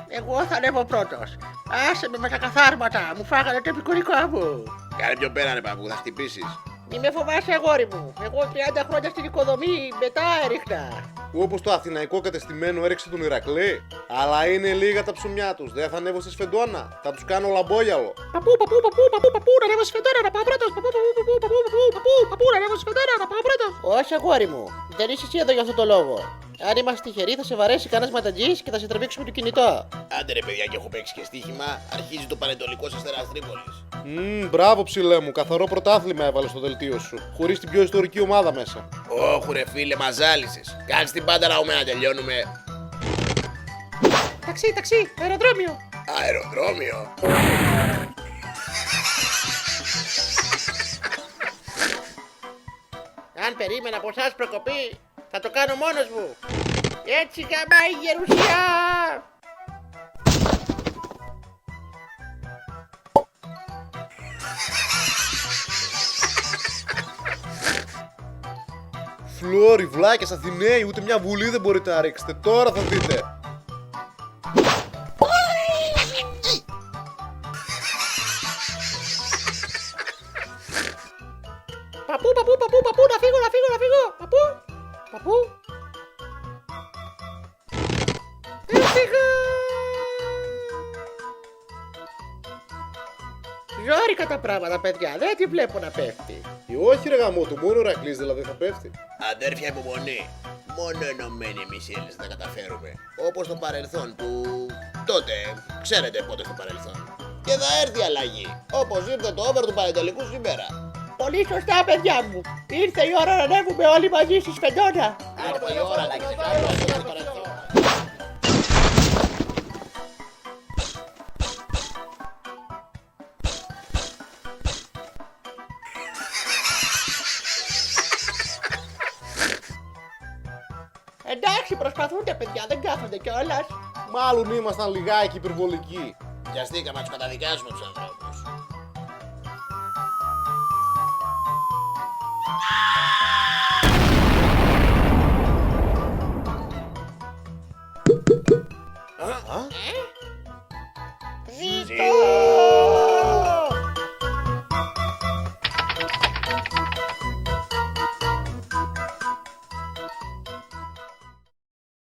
Εγώ θα ανέβω πρώτος. Άσε με τα καθάρματα, μου φάγανε το επικουρικό μου. Κάνε πιο πέρα ρε παππού, θα χτυπήσεις. Μη με φοβάσαι αγόρι μου. Εγώ 30 χρόνια στην οικοδομή, μετά έριχνα. Όπως το αθηναϊκό κατεστημένο έριξε τον Ηρακλή. Αλλά είναι λίγα τα ψωμιά τους. Δεν θα ανέβω στη σφεντόνα. Θα τους κάνω λαμπόγιαλο. Παππού, να ανέβω στη σφεντόνα, να πάω πρώτος. Παππού, να ανέβω στη σφεντόνα, να πάω πρώτος. Όχι αγόρι μου, δεν είσαι εσύ εδώ για αυτό το λόγο. Αν είμαστε τυχεροί θα σε βαρέσει κανένας ματατζής και θα σε τραβήξουμε το κινητό. Άντε ρε παιδιά, και έχω παίξει και στοίχημα. Αρχίζει το πανετολικός Αστέρας Τρίπολης. Μπράβο ψηλέ μου. Καθαρό πρωτάθλημα έβαλε στο δελτίο σου. Χωρίς την πιο ιστορική ομάδα μέσα. Όχου ρε φίλε, μας ζάλισες. Κάτσε την πάντα ραούμε να τελειώνουμε. Ταξί, αεροδρόμιο. Αεροδρόμιο. Αν περίμενα από εσάς προκοπή, θα το κάνω μόνος μου. Έτσι γαμάει η γερουσιά. Φλόρι, βλάκες, Αθηναίοι, ούτε μια βουλή δεν μπορείτε να ρίξετε. Τώρα θα δείτε. Παππού, να φύγω. Παππού. Έφυγα. Ζόρικα τα πράγματα, παιδιά, δεν τη βλέπω να πέφτει. Όχι ρε γαμότο, μόνο ο Ηρακλής δηλαδή θα πέφτει. Αδέρφια υπομονή. Μόνο ενωμένοι εμείς οι Έλληνες θα τα καταφέρουμε. Όπως το παρελθόν του... τότε. Ξέρετε πότε στο παρελθόν. Και θα έρθει η αλλαγή. Όπως ήρθε το over του πανετολικού σήμερα. Πολύ σωστά, παιδιά μου. Ήρθε η ώρα να ανέβουμε όλοι μαζί στη σφεντόνα. Ήρθε η ώρα να ξεχάσουμε το παρελθόν. Εντάξει, προσπαθούνται, παιδιά, δεν κάθονται κιόλας. Μάλλον ήμασταν λιγάκι υπερβολικοί. Βιαστήκαμε να τους καταδικάσουμε τους ανθρώπους. Ζήτω!